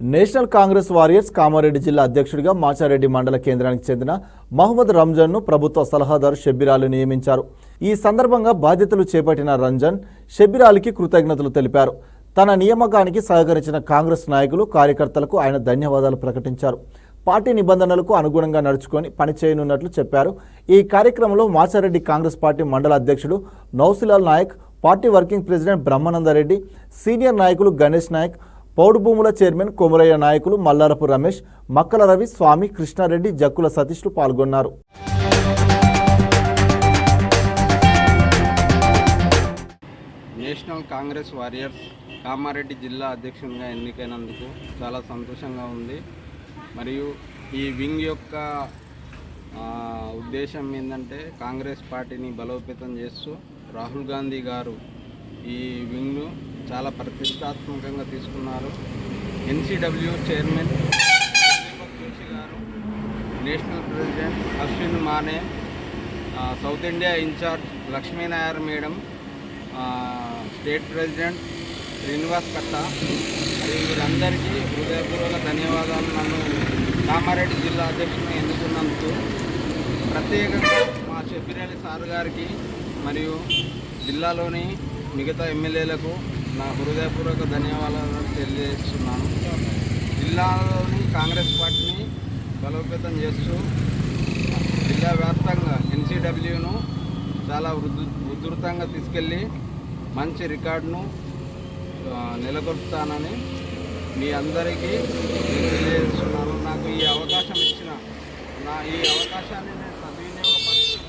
National Congress warriors Kamareddy జిల్లా అధ్యక్షుడిగా మాచారెడ్డి మండల కేంద్రానికి చెందిన మహమ్మద్ రంజాన్ను ప్రభుత్వ సలహాదారు షబ్బీర్ అలీ నియమించారు. ఈ సందర్భంగా బాధ్యతలు చేపట్టిన రంజాన్ షబ్బీర్ అలీకి కృతజ్ఞతలు తెలిపారు. తన నియామకానికి సహకరించిన కాంగ్రెస్ నాయకులు, కార్యకర్తలకు ఆయన ధన్యవాదాలు ప్రకటించారు. పార్టీ నిబంధనలకు అనుగుణంగా నడుచుకొని పనిచేయనున్నట్లు చెప్పారు. ఈ కార్యక్రమంలో మాచారెడ్డి కాంగ్రెస్ పార్టీ మండల అధ్యక్షుడు Nausilal Nayak, party working president Brahmanandareddy, senior నాయకులు గణేష్ నాయక్, పౌడు భూముల చైర్మన్ కొమరయ్య నాయకులు మల్లారపు రమేష్, మక్కల రవి, స్వామి, కృష్ణారెడ్డి, జక్కుల సతీష్లు పాల్గొన్నారు. నేషనల్ కాంగ్రెస్ వారియర్స్ కామారెడ్డి జిల్లా అధ్యక్షునిగా ఎన్నికైనందుకు చాలా సంతోషంగా ఉంది. మరియు ఈ వింగ్ యొక్క ఉద్దేశం ఏంటంటే కాంగ్రెస్ పార్టీని బలోపేతం చేస్తూ రాహుల్ గాంధీ గారు ఈ వింగ్ను చాలా ప్రతిష్టాత్మకంగా తీసుకున్నారు. ఎన్సీడబ్ల్యూ చైర్మన్ దీపక్ జోషి గారు, national president Ashwin Mane, South India in charge Lakshmi Nair madam, state president Srinivas Katta, మరియు వీరందరికీ హృదయపూర్వక ధన్యవాదాలు. నన్ను కామారెడ్డి జిల్లా అధ్యక్షుని ఎన్నుకున్నందుకు ప్రత్యేకంగా మా షబ్బీర్ అలీ సార్ గారికి మరియు జిల్లాలోని మిగతా ఎమ్మెల్యేలకు నా హృదయపూర్వక ధన్యవాదాలు తెలియజేస్తున్నాను. జిల్లాలోని కాంగ్రెస్ పార్టీని బలోపేతం చేస్తూ జిల్లా వ్యాప్తంగా ఎన్సీడబ్ల్యూను చాలా ఉధృతంగా తీసుకెళ్ళి మంచి రికార్డును నెలకొల్పుతానని మీ అందరికీ తెలియజేస్తున్నాను. నాకు ఈ అవకాశం ఇచ్చిన ఈ అవకాశాన్ని నేను సద్వినియోగపరుస్తూ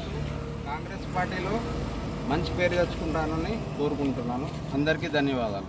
కాంగ్రెస్ పార్టీలో మంచి పేరు తెచ్చుకుంటానని కోరుకుంటున్నాను. అందరికీ ధన్యవాదాలు.